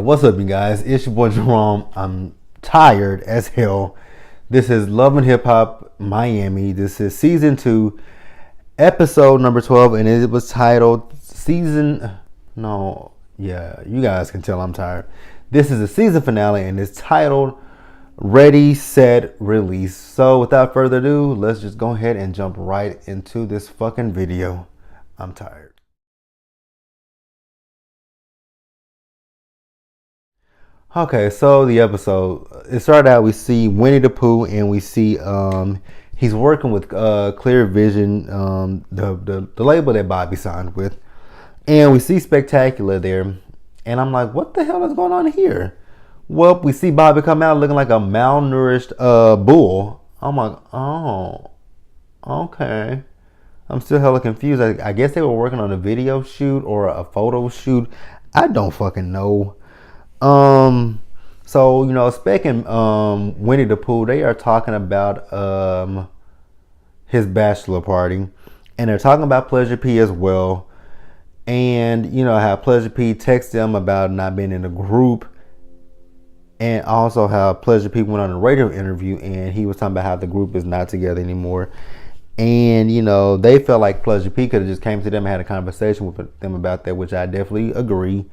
What's up, you guys? It's your boy Jerome. I'm tired as hell. This is Love and Hip Hop Miami. This is season 2, episode number 12, and it was titled you guys can tell I'm tired. This is the season finale, and it's titled Ready, Set, Release. So without further ado, let's just go ahead and jump right into this fucking video. I'm tired. Okay, so the episode, it started out, we see Winnie the Pooh, and we see he's working with Clear Vision, the label that Bobby signed with. And we see Spectacular there. And I'm like, what the hell is going on here? Well, we see Bobby come out looking like a malnourished bull. I'm like, oh, okay. I'm still hella confused. I guess they were working on a video shoot or a photo shoot. I don't fucking know. So, Spec and Winnie the Pooh, they are talking about his bachelor party, and they're talking about Pleasure P as well. And how Pleasure P texted them about not being in the group, and also how Pleasure P went on a radio interview and he was talking about how the group is not together anymore. And they felt like Pleasure P could have just came to them and had a conversation with them about that, which I definitely agree.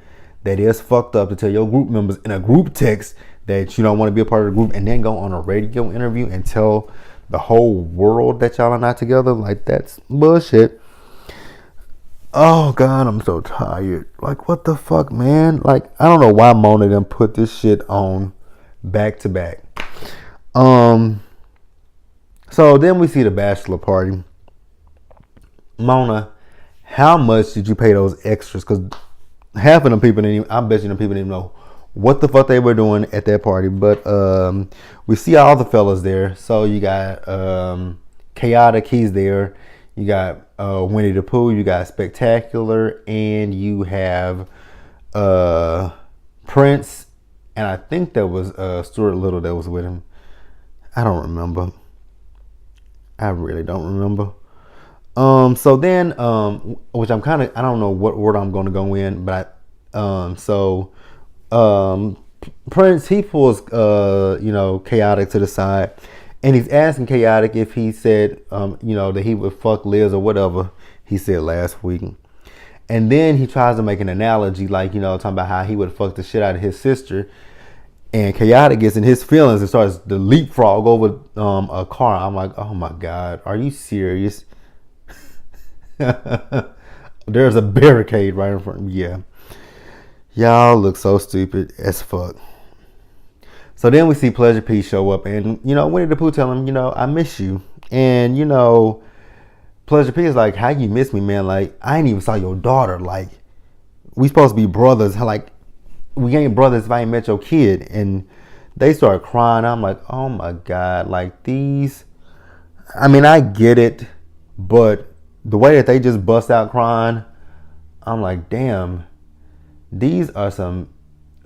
That is fucked up to tell your group members in a group text that you don't want to be a part of the group and then go on a radio interview and tell the whole world that y'all are not together. Like, that's bullshit. Oh God, I'm so tired. Like, what the fuck, man? Like, I don't know why Mona them put this shit on back to back. So then we see the bachelor party. Mona, how much did you pay those extras? Because half of them people I bet you them people didn't know what the fuck they were doing at that party. But we see all the fellas there. So you got Chaotic, he's there. You got Winnie the Pooh, you got Spectacular, and you have Prince, and I think there was Stuart Little that was with him. I don't remember. I really don't remember. So then, which I don't know what order I'm going to go in, but Prince, he pulls, Chaotic to the side, and he's asking Chaotic if he said, that he would fuck Liz or whatever he said last week. And then he tries to make an analogy, like, talking about how he would fuck the shit out of his sister. And Chaotic gets in his feelings and starts to leapfrog over a car. I'm like, oh my God, are you serious? There's a barricade right in front of me. Yeah. Y'all look so stupid as fuck. So then we see Pleasure P show up, and Winnie the Pooh tell him, I miss you. And Pleasure P is like, how you miss me, man? Like, I ain't even saw your daughter. Like, we supposed to be brothers. Like, we ain't brothers if I ain't met your kid. And they start crying. I'm like, oh my God, like these. I mean, I get it, but the way that they just bust out crying, I'm like, damn, these are some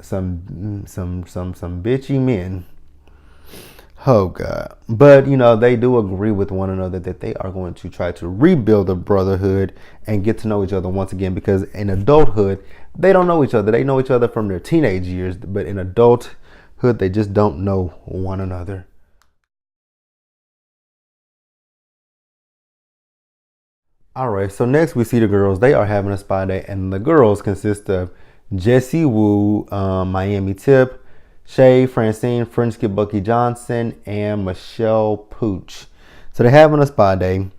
bitchy men. Oh God. But they do agree with one another that they are going to try to rebuild the brotherhood and get to know each other once again, because in adulthood they don't know each other. They know each other from their teenage years, but in adulthood they just don't know one another. Alright, so next we see the girls. They are having a spa day, and the girls consist of Jessie Woo, Miami Tip, Shay, Francine, French Kid Bucky Johnson, and Michelle Pooch. So they're having a spa day,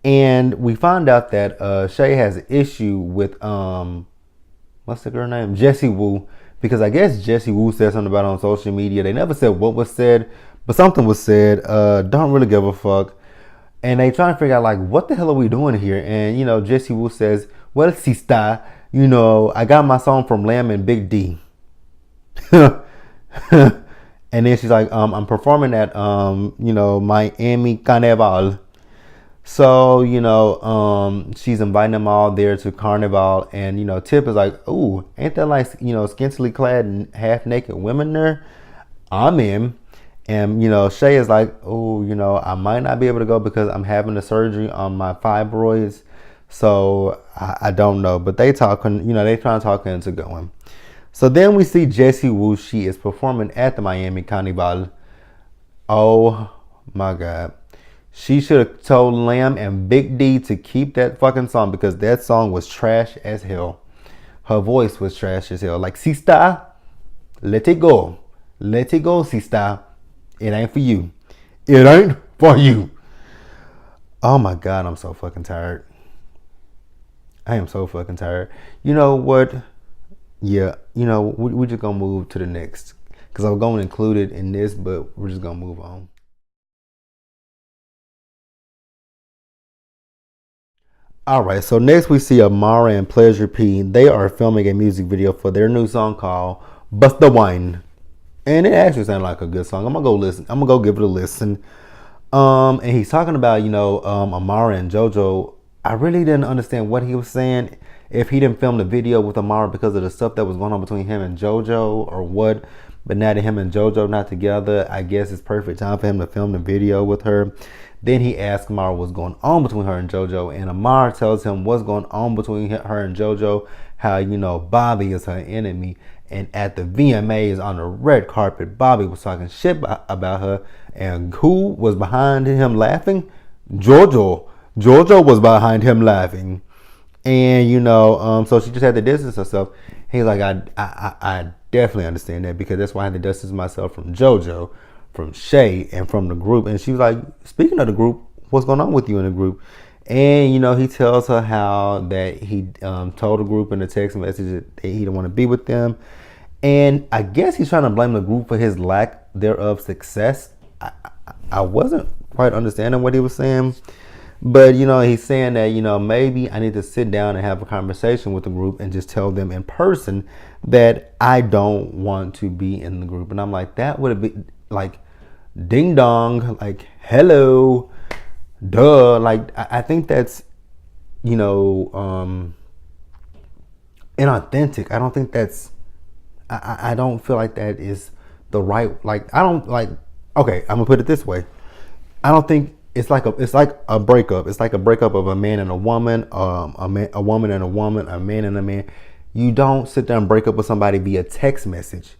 and we find out that Shay has an issue with what's the girl name? Jessie Woo, because I guess Jessie Woo said something about it on social media. They never said what was said, but something was said. Don't really give a fuck. And they trying to figure out, like, what the hell are we doing here? And Jessie Woo says, well, sista, I got my song from Lamb and Big D. And then she's like, I'm performing at Miami Carnival. So, she's inviting them all there to Carnival, and Tip is like, ooh, ain't that like scantily clad and half naked women there? I'm in. And Shay is like, oh, I might not be able to go because I'm having a surgery on my fibroids. So I don't know. But they talking, they trying to talk her into going. So then we see Jessie Wu. She is performing at the Miami Carnival. Oh my God. She should have told Lamb and Big D to keep that fucking song because that song was trash as hell. Her voice was trash as hell. Like, Sista, let it go. Let it go, Sista. It ain't for you. It ain't for you. Oh my God, I'm so fucking tired. I am so fucking tired. You know what? Yeah, we're just gonna move to the next. Because I'm going to include it in this, but we're just gonna move on. Alright, so next we see Amara and Pleasure P. They are filming a music video for their new song called Bust the Wine. And it actually sounded like a good song. I'm gonna go listen. I'm gonna go give it a listen. And he's talking about, Amara and JoJo. I really didn't understand what he was saying. If he didn't film the video with Amara because of the stuff that was going on between him and JoJo or what. But now that him and JoJo not together, I guess it's perfect time for him to film the video with her. Then he asks Amara what's going on between her and JoJo. And Amara tells him what's going on between her and JoJo. How, Bobby is her enemy. And at the VMAs on the red carpet, Bobby was talking shit about her. And who was behind him laughing? JoJo. JoJo was behind him laughing. And, so she just had to distance herself. He's like, I definitely understand that because that's why I had to distance myself from JoJo, from Shay, and from the group. And she was like, speaking of the group, what's going on with you in the group? And, he tells her how that he told the group in the text message that he didn't want to be with them. And I guess he's trying to blame the group for his lack thereof success. I wasn't quite understanding what he was saying. But, he's saying that, maybe I need to sit down and have a conversation with the group and just tell them in person that I don't want to be in the group. And I'm like, that would have been like ding dong, like, hello, duh. Like, I think that's, inauthentic. I don't think that's, I don't feel like that is the right, like, I don't like, okay, I'm gonna put it this way. I don't think it's like a breakup. It's like a breakup of a man and a woman, a woman and a woman, a man and a man. You don't sit there and break up with somebody via text message.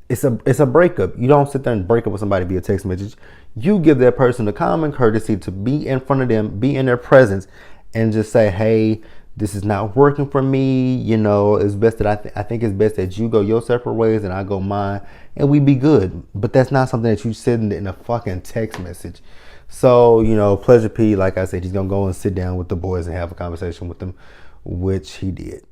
It's a breakup. You don't sit there and break up with somebody via text message. You give that person the common courtesy to be in front of them, be in their presence, and just say, hey, this is not working for me. It's best that I think it's best that you go your separate ways and I go mine, and we be good. But that's not something that you send in a fucking text message. So, Pleasure P, like I said, he's going to go and sit down with the boys and have a conversation with them, which he did.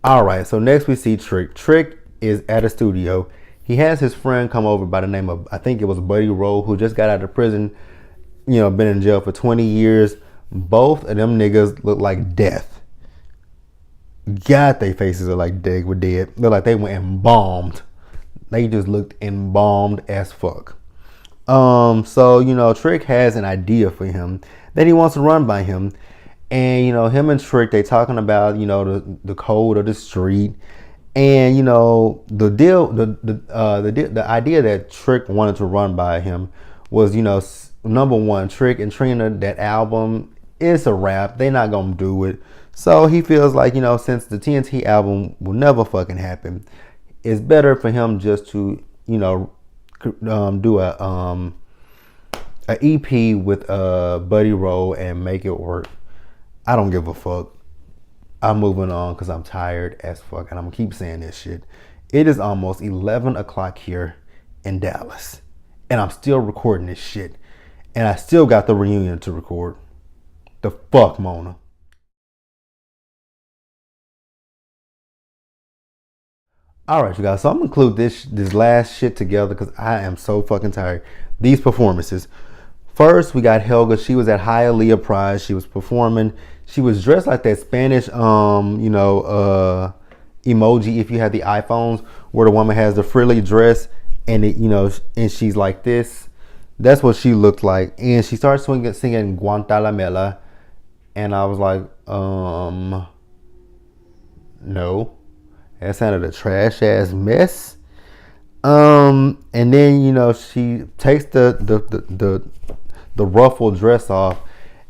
All right, so next we see Trick. Trick is at a studio. He has his friend come over by the name of, I think it was Buddy Rowe, who just got out of prison, been in jail for 20 years. Both of them niggas look like death. God, their faces are like they were dead. Look like they went embalmed. They just looked embalmed as fuck. So, Trick has an idea for him that he wants to run by him. And, him and Trick, they talking about, the code of the street. And, the deal, the idea that Trick wanted to run by him was, number one, Trick and Trina, that album is a wrap. They're not going to do it. So he feels like, since the TNT album will never fucking happen, it's better for him just to, do a EP with Buddy Rowe and make it work. I don't give a fuck. I'm moving on because I'm tired as fuck, and I'm gonna keep saying this shit. It is almost 11 o'clock here in Dallas, and I'm still recording this shit, and I still got the reunion to record. The fuck, Mona. All right, you guys. So I'm gonna include this last shit together because I am so fucking tired. These performances. First, we got Helga. She was at Hialeah Pride. She was performing. She was dressed like that Spanish, emoji. If you had the iPhones, where the woman has the frilly dress, and and she's like this. That's what she looked like. And she started singing Guantanamela, and I was like, no. That sounded a trash ass mess. And then she takes the ruffled dress off,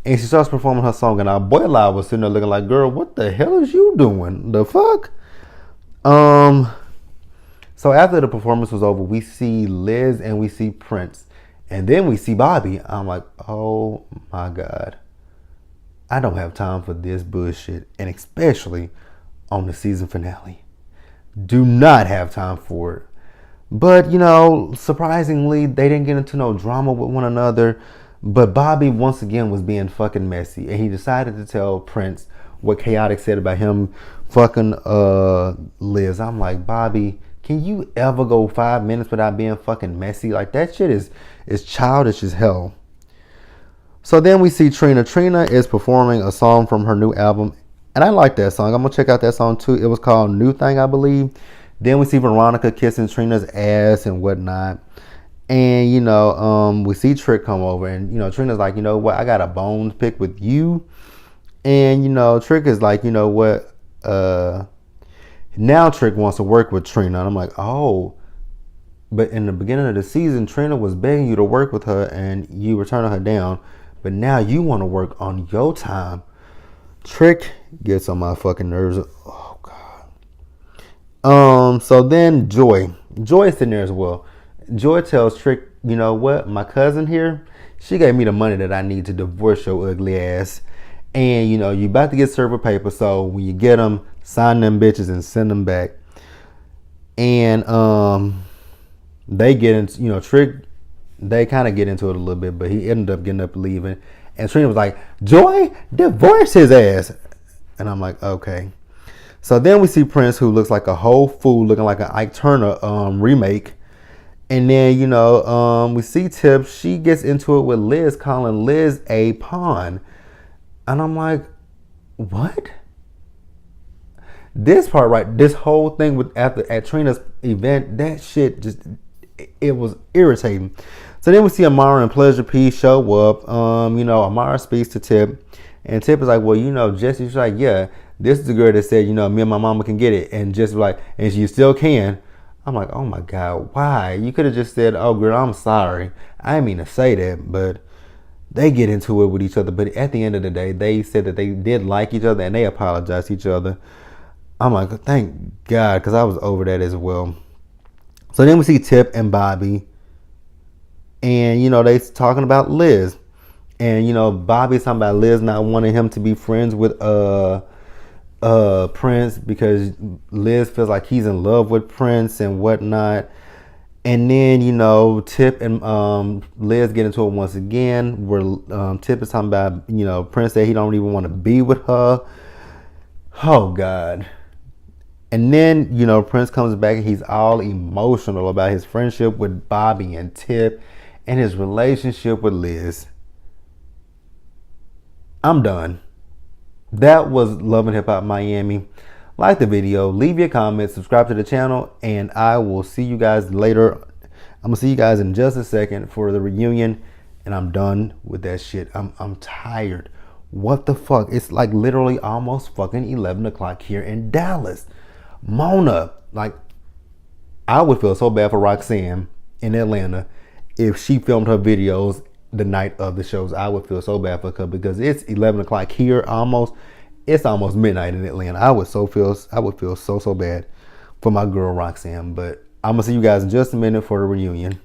And she starts performing her song, and our boy Live was sitting there looking like, girl, what the hell is you doing? The fuck? So after the performance was over, we see Liz and we see Prince. And then we see Bobby. I'm like, oh my God. I don't have time for this bullshit. And especially on the season finale. Do not have time for it. But, surprisingly, they didn't get into no drama with one another. But Bobby, once again, was being fucking messy. And he decided to tell Prince what Chaotic said about him fucking Liz. I'm like, Bobby, can you ever go 5 minutes without being fucking messy? Like, that shit is childish as hell. So then we see Trina. Trina is performing a song from her new album. And I like that song. I'm going to check out that song too. It was called New Thing, I believe. Then we see Veronica kissing Trina's ass and whatnot. And, we see Trick come over. And, Trina's like, you know what? I got a bone to pick with you. And, Trick is like, you know what? Now Trick wants to work with Trina. And I'm like, oh. But in the beginning of the season, Trina was begging you to work with her and you were turning her down. But now you want to work on your time. Trick gets on my fucking nerves. Oh, God. So then Joy is sitting there as well. Joy tells Trick, you know what? My cousin here, she gave me the money that I need to divorce your ugly ass. And, you about to get served with paper. So when you get them, sign them bitches and send them back. And they get into, Trick, they kind of get into it a little bit, but he ended up getting up leaving. And Trina was like, Joy, divorce his ass. And I'm like, okay. So then we see Prince, who looks like a whole fool, looking like an Ike Turner remake. And then, we see Tip. She gets into it with Liz, calling Liz a pawn. And I'm like, what? This part, right? This whole thing at Trina's event, that shit it was irritating. So then we see Amara and Pleasure P show up. Amara speaks to Tip. And Tip is like, well, Jesse, she's like, yeah, this is the girl that said, me and my mama can get it. And Jesse's like, and you still can. I'm like, oh my God, why? You could have just said, oh girl, I'm sorry. I didn't mean to say that, but they get into it with each other. But at the end of the day, they said that they did like each other and they apologized to each other. I'm like, thank God, because I was over that as well. So then we see Tip and Bobby. And, they talking about Liz. And, Bobby's talking about Liz not wanting him to be friends with Prince because Liz feels like he's in love with Prince and whatnot. And then, Tip and Liz get into it once again where Tip is talking about, Prince said he don't even want to be with her. Oh, God. And then, Prince comes back and he's all emotional about his friendship with Bobby and Tip and his relationship with Liz. I'm done. That was Love and Hip Hop Miami. Like the video, leave your comments, subscribe to the channel, and I will see you guys later. I'm gonna see you guys in just a second for the reunion, and I'm done with that shit. I'm tired. What the fuck? It's like literally almost fucking 11 o'clock here in Dallas. Mona, like, I would feel so bad for Roxanne in Atlanta if she filmed her videos the night of the shows. I would feel so bad for her because it's 11 o'clock here almost. It's almost midnight in Atlanta. I would feel so bad for my girl Roxanne. But I'm gonna see you guys in just a minute for the reunion.